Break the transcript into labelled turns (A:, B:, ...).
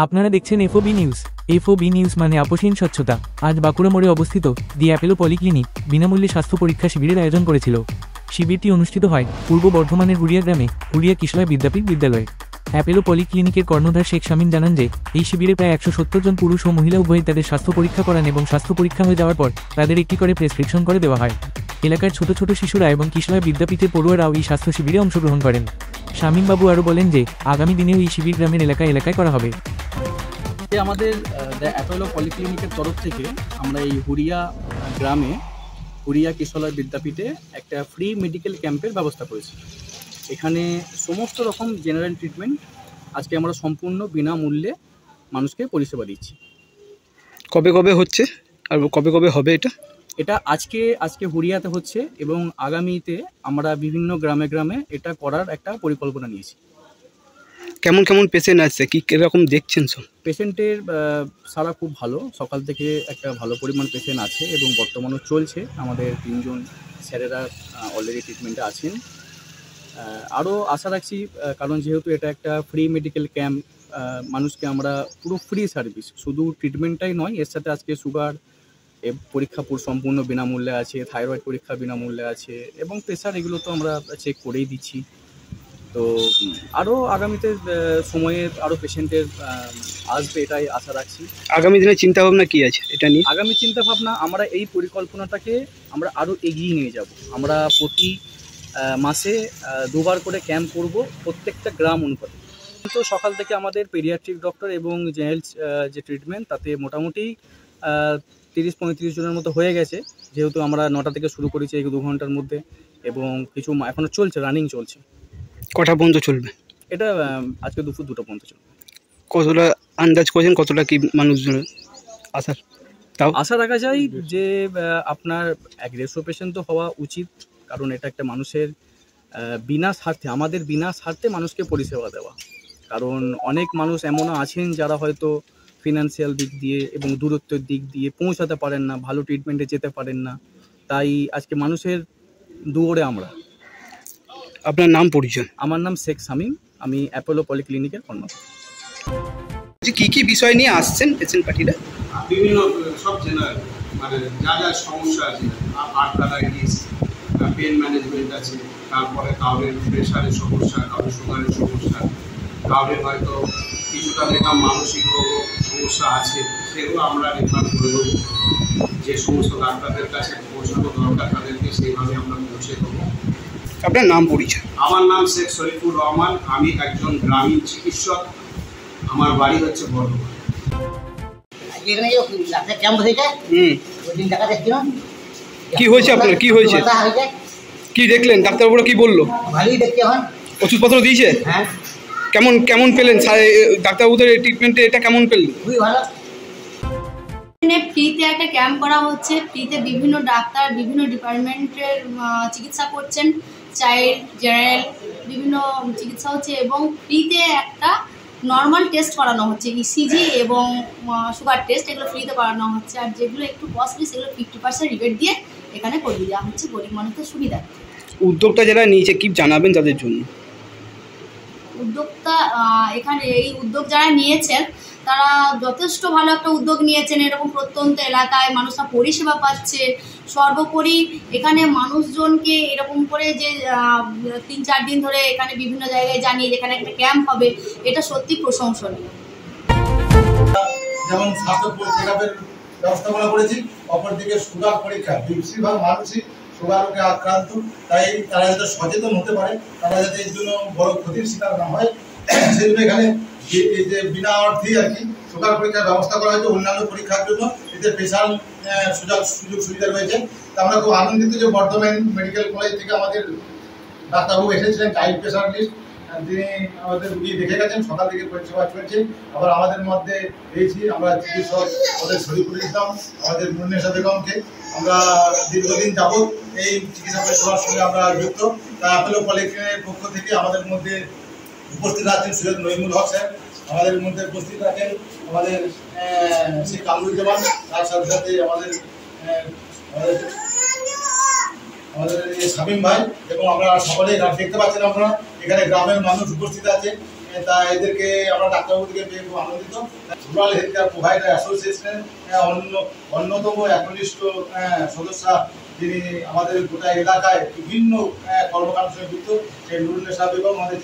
A: আপনারা দেখছেন FOB news. FOB news মানে আপোষহীন স্বচ্ছতা। আজ বাঁকুড়া মোড়ে অবস্থিত দি অ্যাপেলো পলিক্লিনিক বিনামূল্যে স্বাস্থ্য পরীক্ষা শিবিরের আয়োজন করেছিল। শিবিরটি অনুষ্ঠিত হয় পূর্ব বর্ধমানের হুড়িয়া গ্রামে হুড়িয়া কিশলয় বিদ্যাপীঠ বিদ্যালয়ে। অ্যাপেলো পলিক্লিনিকের কর্ণধার শেখ শামীম জানান যে এই শিবিরে প্রায় 170 জন পুরুষ ও মহিলা উভয়ই তাদের স্বাস্থ্য পরীক্ষা করান এবং স্বাস্থ্য পরীক্ষা হয়ে যাওয়ার পর তাদের একটি করে প্রেসক্রিপশন করে দেওয়া হয়। এলাকার ছোট ছোট শিশুরা এবং কিশলয় বিদ্যাপীঠের পড়ুয়ারাও এই স্বাস্থ্য শিবিরে অংশগ্রহণ করেন। শামীমবাবু আরও বলেন যে আগামী দিনেও এই শিবির গ্রামের এলাকায় এলাকায় করা হবে।
B: আমাদের অ্যাপেলো পলিক্লিনিকের তরফ থেকে আমরা এই হুড়িয়া গ্রামে হুড়িয়া কিশলয় বিদ্যাপীঠে একটা ফ্রি মেডিকেল ক্যাম্পের ব্যবস্থা করেছি। এখানে সমস্ত রকম জেনারেল ট্রিটমেন্ট আজকে আমরা সম্পূর্ণ বিনামূল্যে মানুষকে পরিষেবা দিচ্ছি।
C: কবে কবে হচ্ছে আর কবে কবে হবে
B: এটা আজকে হুড়িয়াতে হচ্ছে এবং আগামীতে আমরা বিভিন্ন গ্রামে গ্রামে এটা করার একটা পরিকল্পনা নিয়েছি।
C: কেমন কেমন পেশেন্ট আসছে, কি কিরকম দেখছেন? সব
B: পেশেন্টের সারা খুব ভালো, সকাল থেকে একটা ভালো পরিমাণ পেশেন্ট আছে এবং বর্তমানেও চলছে। আমাদের 3 জন স্যারেরা অলরেডি ট্রিটমেন্টে আছেন। আরও আশা রাখছি, কারণ যেহেতু এটা একটা ফ্রি মেডিকেল ক্যাম্প, মানুষকে আমরা পুরো ফ্রি সার্ভিস, শুধু ট্রিটমেন্টটাই নয়, এর সাথে আজকে সুগার পরীক্ষা সম্পূর্ণ বিনামূল্যে আছে, থাইরয়েড পরীক্ষা বিনামূল্যে আছে এবং প্রেশার এগুলো তো আমরা চেক করেই দিচ্ছি। তো আরও আগামীতে সময়ে আরও পেশেন্টের আসবে, এটাই আশা রাখছি।
C: আগামী দিনে চিন্তাভাবনা কী আছে এটা নিয়ে?
B: আগামী চিন্তাভাবনা, আমরা এই পরিকল্পনাটাকে আমরা আরও এগিয়ে নিয়ে যাব। আমরা প্রতি মাসে 2 বার করে ক্যাম্প করব প্রত্যেকটা গ্রাম অনুপাতে। তো সকাল থেকে আমাদের পেডিয়াট্রিক ডক্টর এবং জেনারেল যে ট্রিটমেন্ট, তাতে মোটামুটি 30-35 জনের মতো হয়ে গেছে, যেহেতু আমরা 9টা থেকে শুরু করেছি এই 2 ঘন্টার মধ্যে, এবং কিছু এখনও চলছে, রানিং চলছে।
C: কটা পর্যন্ত চলবে
B: এটা? আজকে দুপুর 2টা পর্যন্ত চলবে।
C: কতটা আন্দাজ করেছেন, কতটা কি মানুষজন তাও
B: আশা রাখা যায় যে আপনার 150 পেশেন্ট তো হওয়া উচিত, কারণ এটা একটা মানুষের বিনা স্বার্থে, আমাদের বিনা স্বার্থে মানুষকে পরিষেবা দেওয়া। কারণ অনেক মানুষ এমনও আছেন যারা হয়তো ফিনান্সিয়াল দিক দিয়ে এবং দূরত্বের দিক দিয়ে পৌঁছাতে পারেন না, ভালো ট্রিটমেন্টে যেতে পারেন না। তাই আজকে মানুষের দুয়ারে আমরা।
C: আপনার নাম পরিচয়?
B: আমার নাম শেখ শামীম, আমি অ্যাপোলো পলিক্লিনিকের কর্ণধার।
C: কি কি বিষয় নিয়ে আসছেন পেশেন্ট পার্টিরা?
D: বিভিন্ন সব জেনারেল, মানে যা যা সমস্যা আছে, আর্থারাইটিস, পেন ম্যানেজমেন্ট আছে, তারপরে কাউরের প্রেশারের সমস্যা, কাউরের সুগারের সমস্যা, কাউরের হয়তো কিছুটা দেখলাম মানসিক সমস্যা আছে, সেগুলো আমরা রেফার করে দেবো। যে সমস্ত ডাক্তারদের কাছে পৌঁছানো দরকার তাদেরকে সেইভাবে আমরা পৌঁছে দেবো।
C: আপনার নাম পরিচয়?
D: আমার নাম শেখ শরীফুর রহমান, আমি একজন গ্রামীণ চিকিৎসক, আমার বাড়ি হচ্ছে বর্ধমান।
C: কি হয়েছে আপনার? কি হয়েছে, কি দেখলেন? ডাক্তারবাবুরা কি বললো? ওষুধপত্র দিয়েছে? কেমন কেমন পেলেন ডাক্তারবাবুদের ট্রিটমেন্টে? এটা কেমন পেলেন?
E: খুবই ভালো। ফ্রিতে একটা ক্যাম্প করা হচ্ছে, ফ্রিতে বিভিন্ন ডাক্তার বিভিন্ন ডিপার্টমেন্টের চিকিৎসা করছেন, চাইল্ড, জেনারেল বিভিন্ন চিকিৎসা হচ্ছে এবং ফ্রিতে একটা নর্মাল টেস্ট করানো হচ্ছে, ইসিজি এবং সুগার টেস্ট, এগুলো ফ্রিতে করানো হচ্ছে। আর যেগুলো একটু কস্টলি সেগুলো 50% রিবেট দিয়ে এখানে করিয়ে দেওয়া হচ্ছে গরিব মানুষের সুবিধা।
C: উদ্যোগটা যারা নিয়েছে কি জানাবেন তাদের জন্য?
E: উদ্যোক্তা এখানে এই উদ্যোগ যারা নিয়েছেন তারা যথেষ্ট ভালো একটা উদ্যোগ নিয়েছেন। এরকম প্রত্যন্ত এলাকায় মানুষরা পরিষেবা পাচ্ছে। সর্বোপরি এখানে মানুষজনকে এরকম করে যে 3-4 দিন ধরে এখানে বিভিন্ন জায়গায় জানিয়ে যেখানে একটা ক্যাম্প হবে, এটা সত্যি প্রশংসনীয়।
F: যেমন স্বাস্থ্য চেকআপের ব্যবস্থাপনা করেছি, অপরদিকে সুগার পরীক্ষা, বেশিরভাগ মানুষই সুগার রোগে আক্রান্ত, তাই তারা যাতে সচেতন হতে পারে, তারা যাতে এর জন্য বড় ক্ষতির শিকার না হয়, সেই জন্য এখানে এই যে বিনা অর্থেই আর কি সুগার পরীক্ষার ব্যবস্থা করা হয়েছে। অন্যান্য পরীক্ষার জন্য এতে স্পেশাল সুযোগ সুবিধা রয়েছে। তা আমরা খুব আনন্দিত যে বর্ধমান মেডিকেল কলেজ থেকে আমাদের ডাক্তারবাবু এসেছিলেন, চাইল্ড স্পেশালিস্ট, তিনি আমাদের রুগী দেখে গেছেন, সকাল থেকে পরিষেবা চলছে। আবার আমাদের মধ্যে পেয়েছি আমরা চিকিৎসক ওদের শরীফুল ইসলাম, আমাদের মুন্নেসা বেগমকে। আমরা দীর্ঘদিন যাবৎ এই চিকিৎসা পরিষেবার সঙ্গে আমরা যুক্ত। তা অ্যাপোলো পলিক্লিনিকের পক্ষ থেকে আমাদের মধ্যে উপস্থিত আছেন সৈয়দ নইমুল হক স্যার, আমাদের মধ্যে উপস্থিত আছেন আমাদের শ্রী কামরুজ্জামান, তার সাথে সাথে আমাদের শামীম ভাই, এবং আমরা সকলেই দেখতে পাচ্ছেন আপনারা এখানে গ্রামের মানুষ উপস্থিত আছে। তা এদেরকে আমরা ডাক্তারবাবু থেকে পেয়ে খুব আনন্দিত। রুরাল হেলথ কেয়ার প্রোভাইডার অ্যাসোসিয়েশনের অন্যতম একনিষ্ঠ সদস্য, যিনি আমাদের গোটা এলাকায় বিভিন্ন কর্মকাণ্ডের সঙ্গে যুক্ত, সেই নুরুন্নেসা বেগম আমাদের